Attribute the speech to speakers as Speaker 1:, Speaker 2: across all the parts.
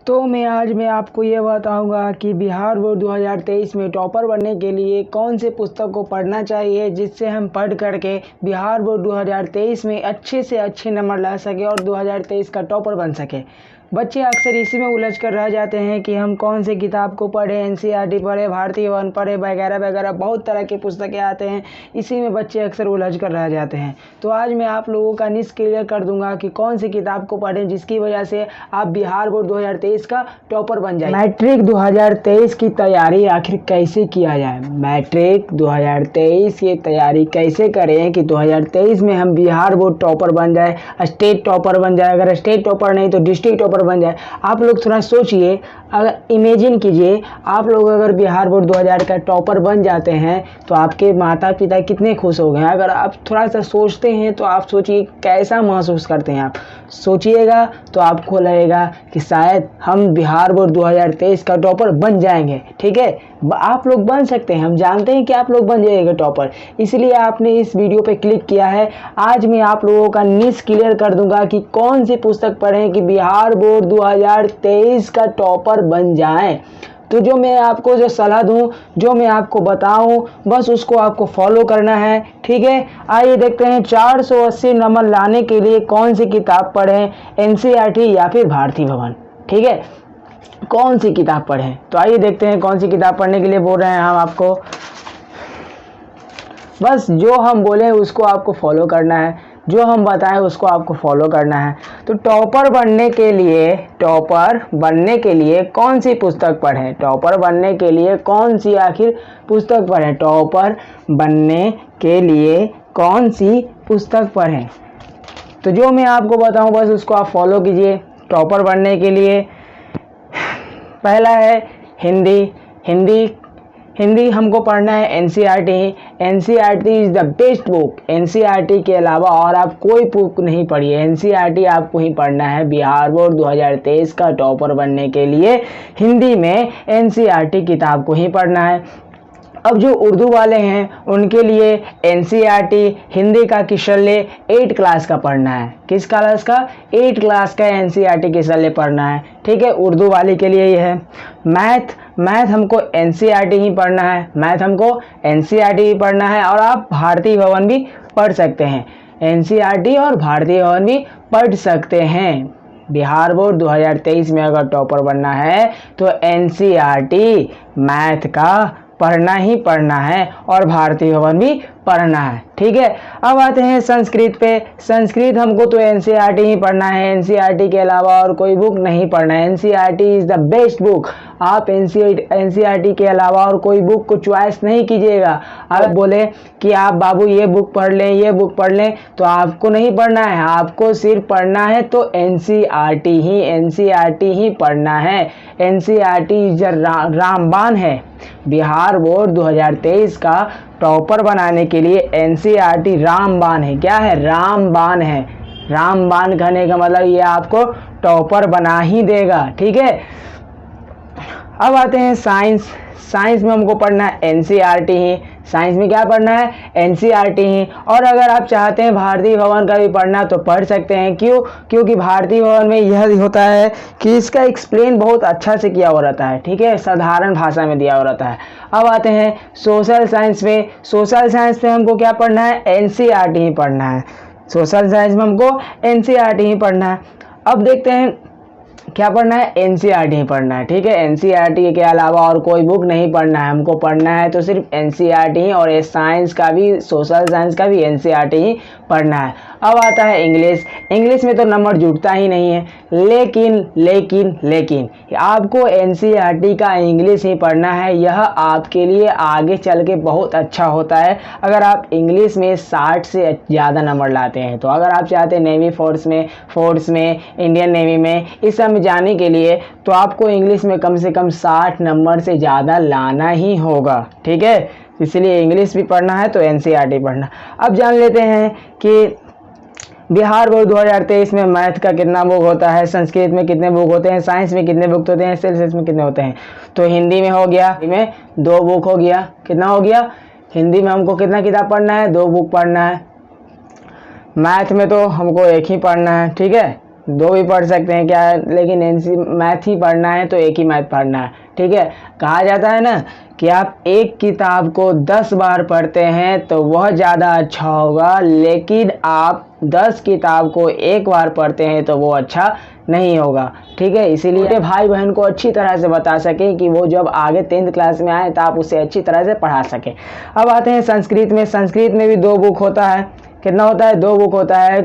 Speaker 1: तो मैं आपको ये बताऊंगा कि बिहार बोर्ड 2023 में टॉपर बनने के लिए कौन से पुस्तक को पढ़ना चाहिए, जिससे हम पढ़ करके बिहार बोर्ड 2023 में अच्छे से अच्छे नंबर ला सके और 2023 का टॉपर बन सके। बच्चे अक्सर इसी में उलझ कर रह जाते हैं कि हम कौन से किताब को पढ़ें, एनसीईआरटी पढ़े, भारतीय वन पढ़े, वगैरह वगैरह बहुत तरह के पुस्तकें आते हैं। इसी में बच्चे अक्सर उलझ कर रह जाते हैं। तो आज मैं आप लोगों का क्लियर कर दूंगा कि कौन सी किताब को पढ़ें जिसकी वजह से आप बिहार बोर्ड 2023 का टॉपर बन जाए। मैट्रिक 2023 की तैयारी आखिर कैसे किया जाए, मैट्रिक 2023 की तैयारी कैसे करें कि 2023 में हम बिहार बोर्ड टॉपर बन जाए, स्टेट टॉपर बन जाए, अगर स्टेट टॉपर नहीं तो डिस्ट्रिक्ट टॉपर बन जाए। आप लोग थोड़ा सोचिए, अगर इमेजिन कीजिए, आप लोग अगर बिहार बोर्ड 2000 का टॉपर बन जाते हैं तो आपके माता पिता कितने खुश हो गए। अगर आप थोड़ा सा सोचते हैं तो आप सोचिए कैसा महसूस करते हैं। आप सोचिएगा तो आपको लगेगा कि शायद हम बिहार बोर्ड 2023 का टॉपर बन जाएंगे। ठीक है, आप लोग बन सकते हैं, हम जानते हैं कि आप लोग बन जाएंगे टॉपर, इसलिए आपने इस वीडियो पे क्लिक किया है। आज मैं आप लोगों का क्लियर कर दूंगा कि कौन सी पुस्तक पढ़ें कि बिहार बोर्ड 2023 का टॉपर बन जाएं। तो जो मैं आपको सलाह दूं, जो मैं आपको बताऊं, बस उसको आपको फॉलो करना है। ठीक है, आइए देखते हैं 480 नंबर लाने के लिए कौन सी किताब पढ़ें, एनसीईआरटी या फिर भारती भवन। ठीक है, कौन सी किताब पढ़ें, तो आइए देखते हैं कौन सी किताब पढ़ने के लिए बोल रहे हैं हम आपको। बस जो हम बोले उसको आपको फॉलो करना है, जो हम बताएं उसको आपको फॉलो करना है। तो टॉपर बनने के लिए कौन सी पुस्तक पढ़ें, टॉपर बनने के लिए कौन सी आखिर पुस्तक पढ़ें, टॉपर बनने के लिए कौन सी पुस्तक पढ़ें। तो जो मैं आपको बताऊं बस उसको आप फॉलो कीजिए। टॉपर बनने के लिए पहला है हिंदी हमको पढ़ना है NCERT is the best book. NCERT के अलावा और आप कोई बुक नहीं पढ़िए, एनसीईआरटी आपको ही पढ़ना है। बिहार बोर्ड 2023 का टॉपर बनने के लिए हिंदी में एनसीईआरटी किताब को ही पढ़ना है। अब जो उर्दू वाले हैं उनके लिए एनसीईआरटी हिंदी का किशल्य 8 क्लास का पढ़ना है। किस क्लास का? 8 क्लास का एनसीईआरटी किशल्य पढ़ना है। ठीक है, उर्दू वाले के लिए ये है। मैथ हमको एनसीईआरटी ही पढ़ना है, ही पढ़ना है। और आप भारतीय भवन भी पढ़ सकते हैं, एनसीईआरटी और भारतीय भवन भी पढ़ सकते हैं। बिहार बोर्ड 2023 में अगर टॉपर बनना है तो एनसीईआरटी मैथ का पढ़ना ही पढ़ना है और भारतीय भवन भी पढ़ना है। ठीक है, अब आते हैं संस्कृत पे। संस्कृत हमको तो एनसीईआरटी ही पढ़ना है, एनसीईआरटी के अलावा और कोई बुक नहीं पढ़ना है। NCERT is the best book. आप एनसीईआरटी के अलावा और कोई बुक को चॉइस नहीं कीजिएगा। आप बोले कि आप बाबू ये बुक पढ़ लें, तो आपको नहीं पढ़ना है, आपको सिर्फ पढ़ना है तो एनसीईआरटी ही पढ़ना है। एनसीईआरटी इज रामबाण है। बिहार बोर्ड 2023 का टॉपर बनाने के लिए एनसीईआरटी रामबाण है। क्या है? रामबाण है। रामबाण कहने का मतलब ये आपको टॉपर बना ही देगा। ठीक है, अब आते हैं साइंस में हमको पढ़ना है एनसीईआरटी ही। साइंस में क्या पढ़ना है? एनसीईआरटी ही। और अगर आप चाहते हैं भारतीय भवन का भी पढ़ना तो पढ़ सकते हैं। क्यों? क्योंकि भारतीय भवन में यह होता है कि इसका एक्सप्लेन बहुत अच्छा से किया हुआ रहता है। ठीक है, साधारण भाषा में दिया हुआ रहता है। अब आते हैं सोशल साइंस में। सोशल साइंस में हमको क्या पढ़ना है? एनसीईआरटी ही पढ़ना है। सोशल साइंस में हमको एनसीईआरटी ही पढ़ना है। अब देखते हैं क्या पढ़ना है? एनसीईआरटी ही पढ़ना है। ठीक है, एनसीईआरटी के अलावा और कोई बुक नहीं पढ़ना है, हमको पढ़ना है तो सिर्फ एनसीईआरटी ही। और साइंस का भी, सोशल साइंस का भी एनसीईआरटी ही पढ़ना है। अब आता है इंग्लिश में तो नंबर जुटता ही नहीं है, लेकिन आपको एनसीईआरटी का इंग्लिश ही पढ़ना है। यह आपके लिए आगे चल के बहुत अच्छा होता है अगर आप इंग्लिश में 60 से ज़्यादा नंबर लाते हैं। तो अगर आप चाहते हैं नेवी फोर्स में, इंडियन नेवी में, इस सब में जाने के लिए तो आपको इंग्लिश में कम से कम 60 नंबर से ज़्यादा लाना ही होगा। ठीक है, इसलिए इंग्लिश भी पढ़ना है तो एनसीईआरटी पढ़ना। अब जान लेते हैं कि बिहार बोर्ड 2023 में मैथ का कितना बुक होता है, संस्कृत में कितने बुक होते हैं, साइंस में कितने बुक होते हैं, सेल्सियस में कितने होते हैं। तो हिंदी में हो गया, हिंदी में 2 बुक हो गया। कितना हो गया? हिंदी में हमको कितना किताब पढ़ना है? 2 बुक पढ़ना है। मैथ में तो हमको 1 ही पढ़ना है। ठीक है, दो भी पढ़ सकते हैं क्या, लेकिन एनसी मैथ ही पढ़ना है तो एक ही मैथ पढ़ना है, ठीक है। कहा जाता है ना कि आप एक किताब को 10 बार पढ़ते हैं तो वह ज़्यादा अच्छा होगा, लेकिन आप 10 किताब को एक बार पढ़ते हैं तो वो अच्छा नहीं होगा, ठीक है। इसीलिए भाई बहन को अच्छी तरह से बता सके कि वो जब आगे 10th क्लास में आए तो आप उसे अच्छी तरह से पढ़ा सके। अब आते हैं संस्कृत में। संस्कृत में भी 2 बुक होता है। कितना होता है? 2 बुक होता है।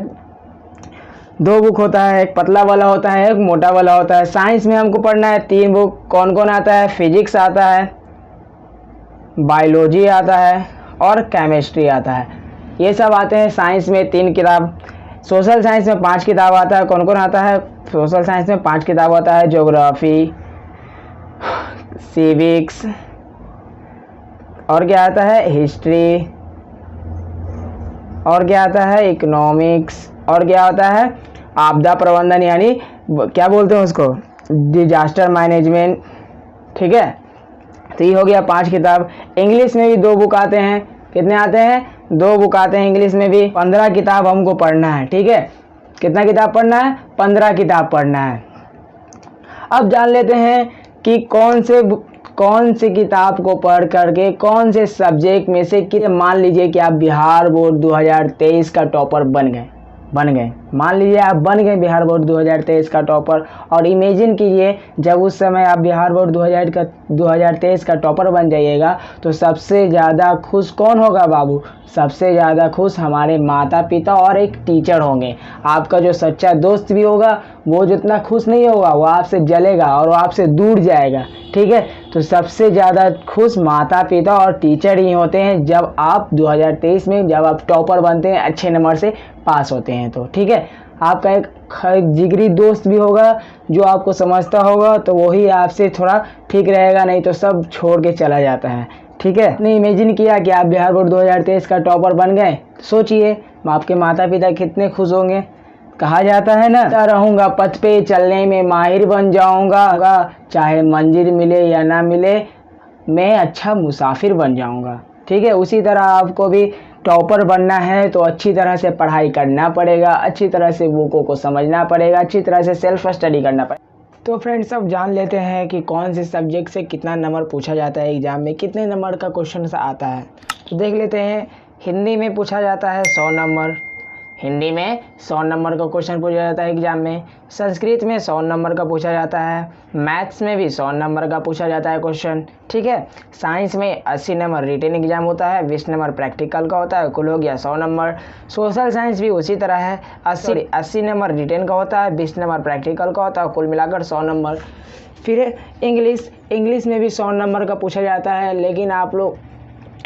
Speaker 1: 2 बुक होता है, एक पतला वाला होता है, एक मोटा वाला होता है। साइंस में हमको पढ़ना है 3 बुक। कौन कौन आता है? फिजिक्स आता है, बायोलॉजी आता है और केमिस्ट्री आता है। ये सब आते हैं साइंस में 3 किताब। सोशल साइंस में 5 किताब आता है। कौन कौन आता है? सोशल साइंस में 5 किताब आता है, ज्योग्राफी, सिविक्स, और क्या आता है? हिस्ट्री, और क्या आता है? इकोनॉमिक्स, और क्या आता है? आपदा प्रबंधन, यानी क्या बोलते हैं उसको, डिजास्टर मैनेजमेंट, ठीक है। तो ये हो गया 5 किताब। इंग्लिश में भी 2 बुक आते हैं। कितने आते हैं? 2 बुक आते हैं इंग्लिश में भी। 15 किताब हमको पढ़ना है, ठीक है। कितना किताब पढ़ना है? 15 किताब पढ़ना है। अब जान लेते हैं कि कौन से किताब को पढ़ करके कौन से सब्जेक्ट में से मान लीजिए कि आप बिहार बोर्ड 2023 का टॉपर बन गए। मान लीजिए आप बन गए बिहार बोर्ड 2023 का टॉपर, और इमेजिन कीजिए जब उस समय आप बिहार बोर्ड 2023 का टॉपर बन जाइएगा तो सबसे ज़्यादा खुश कौन होगा बाबू? सबसे ज़्यादा खुश हमारे माता पिता और एक टीचर होंगे। आपका जो सच्चा दोस्त भी होगा वो जितना खुश नहीं होगा, वो आपसे जलेगा और वो आपसे दूर जाएगा, ठीक है। तो सबसे ज़्यादा खुश माता पिता और टीचर ही होते हैं जब आप 2023 में जब आप टॉपर बनते हैं, अच्छे नंबर से पास होते हैं तो, ठीक है। आपका एक जिगरी दोस्त भी होगा जो आपको समझता होगा तो वही आपसे थोड़ा ठीक रहेगा, नहीं तो सब छोड़ के चला जाता है, ठीक है। आपने इमेजिन किया कि आप बिहार बोर्ड 2023 का टॉपर बन गए, सोचिए आपके माता पिता कितने खुश होंगे। कहा जाता है ना, रहूँगा पथ पे चलने में माहिर बन जाऊँगा, चाहे मंजिल मिले या ना मिले मैं अच्छा मुसाफिर बन जाऊँगा, ठीक है। उसी तरह आपको भी टॉपर बनना है तो अच्छी तरह से पढ़ाई करना पड़ेगा, अच्छी तरह से बुकों को समझना पड़ेगा, अच्छी तरह से सेल्फ स्टडी करना पड़ेगा। तो फ्रेंड्स अब जान लेते हैं कि कौन से सब्जेक्ट से कितना नंबर पूछा जाता है एग्ज़ाम में, कितने नंबर का क्वेश्चन आता है। तो देख लेते हैं। हिंदी में पूछा जाता है 100 नंबर। हिंदी में 100 नंबर का क्वेश्चन पूछा जाता है एग्जाम में। संस्कृत में 100 नंबर का पूछा जाता है। मैथ्स में भी 100 नंबर का पूछा जाता है क्वेश्चन, ठीक है। साइंस में 80 नंबर रिटन एग्जाम होता है, 20 नंबर प्रैक्टिकल का होता है, कुल हो गया 100 नंबर। सोशल साइंस भी उसी तरह है, 80 नंबर रिटन का होता है, 20 नंबर प्रैक्टिकल का होता है, कुल मिलाकर 100 नंबर। फिर इंग्लिश में भी 100 नंबर का पूछा जाता है, लेकिन आप लोग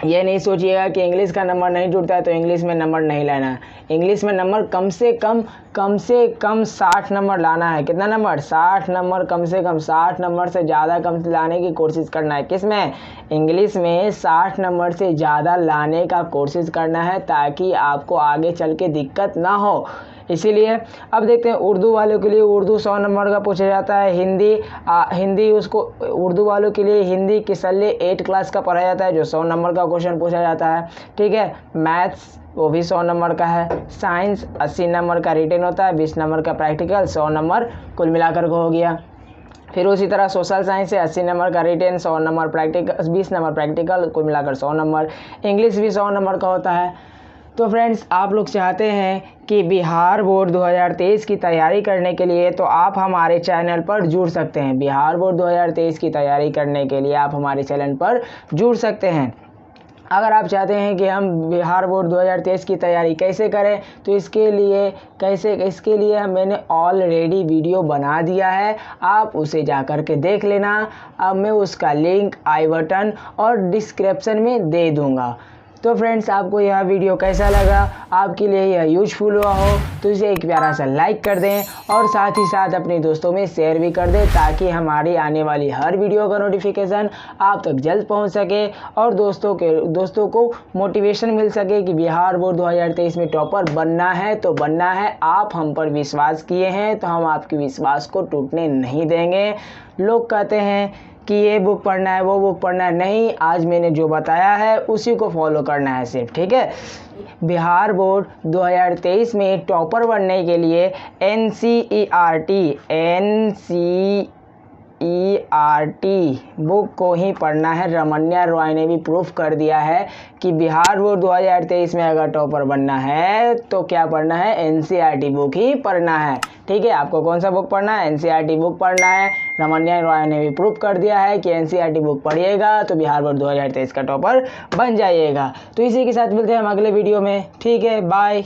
Speaker 1: ये नहीं सोचिएगा कि इंग्लिश का नंबर नहीं जुड़ता है तो इंग्लिश में नंबर नहीं लाना है। इंग्लिश में नंबर कम से कम 60 नंबर लाना है। कितना नंबर? 60 नंबर, कम से कम 60 नंबर से ज़्यादा कम लाने की कोशिश करना है। किस में? इंग्लिश में 60 नंबर से ज़्यादा लाने का कोशिश करना है ताकि आपको आगे चल के दिक्कत ना हो। इसीलिए अब देखते हैं उर्दू वालों के लिए उर्दू 100 नंबर का पूछा जाता है। हिंदी उसको उर्दू वालों के लिए हिंदी किसल्ले 8 क्लास का पढ़ा जाता है जो 100 नंबर का क्वेश्चन पूछा जाता है, ठीक है। मैथ्स वो भी 100 नंबर का है। साइंस 80 नंबर का रिटन होता है, 20 नंबर का प्रैक्टिकल, 100 नंबर कुल मिलाकर हो गया। फिर उसी तरह सोशल साइंस से 80 नंबर का written, 100 number practical, 20 number practical, कुल मिलाकर 100 नंबर। इंग्लिश भी 100 नंबर का होता है। तो फ्रेंड्स आप लोग चाहते हैं कि बिहार बोर्ड 2023 की तैयारी करने के लिए तो आप हमारे चैनल पर जुड़ सकते हैं। बिहार बोर्ड 2023 की तैयारी करने के लिए आप हमारे चैनल पर जुड़ सकते हैं। अगर आप चाहते हैं कि हम बिहार बोर्ड 2023 की तैयारी कैसे करें तो इसके लिए मैंने ऑलरेडी वीडियो बना दिया है, आप उसे जा कर के देख लेना। अब मैं उसका लिंक आई बटन और डिस्क्रिप्शन में दे दूँगा। तो फ्रेंड्स आपको यह वीडियो कैसा लगा, आपके लिए यह यूजफुल हुआ हो तो इसे एक प्यारा सा लाइक कर दें और साथ ही साथ अपने दोस्तों में शेयर भी कर दें ताकि हमारी आने वाली हर वीडियो का नोटिफिकेशन आप तक जल्द पहुंच सके और दोस्तों को मोटिवेशन मिल सके कि बिहार बोर्ड 2023 में टॉपर बनना है तो बनना है। आप हम पर विश्वास किए हैं तो हम आपके विश्वास को टूटने नहीं देंगे। लोग कहते हैं कि ये बुक पढ़ना है, वो बुक पढ़ना है, नहीं, आज मैंने जो बताया है उसी को फॉलो करना है सिर्फ, ठीक है। बिहार बोर्ड 2023 में टॉपर बनने के लिए NCERT बुक को ही पढ़ना है। रमन्या रॉय ने भी प्रूफ कर दिया है कि बिहार बोर्ड 2023 में अगर टॉपर बनना है तो क्या पढ़ना है, NCERT बुक ही पढ़ना है, ठीक है। आपको कौन सा बुक पढ़ना है, NCERT बुक पढ़ना है। रमन्या रॉय ने भी प्रूफ कर दिया है कि NCERT बुक पढ़िएगा तो बिहार बोर्ड 2023 का टॉपर बन जाइएगा। तो इसी के साथ मिलते हैं हम अगले वीडियो में, ठीक है, बाय।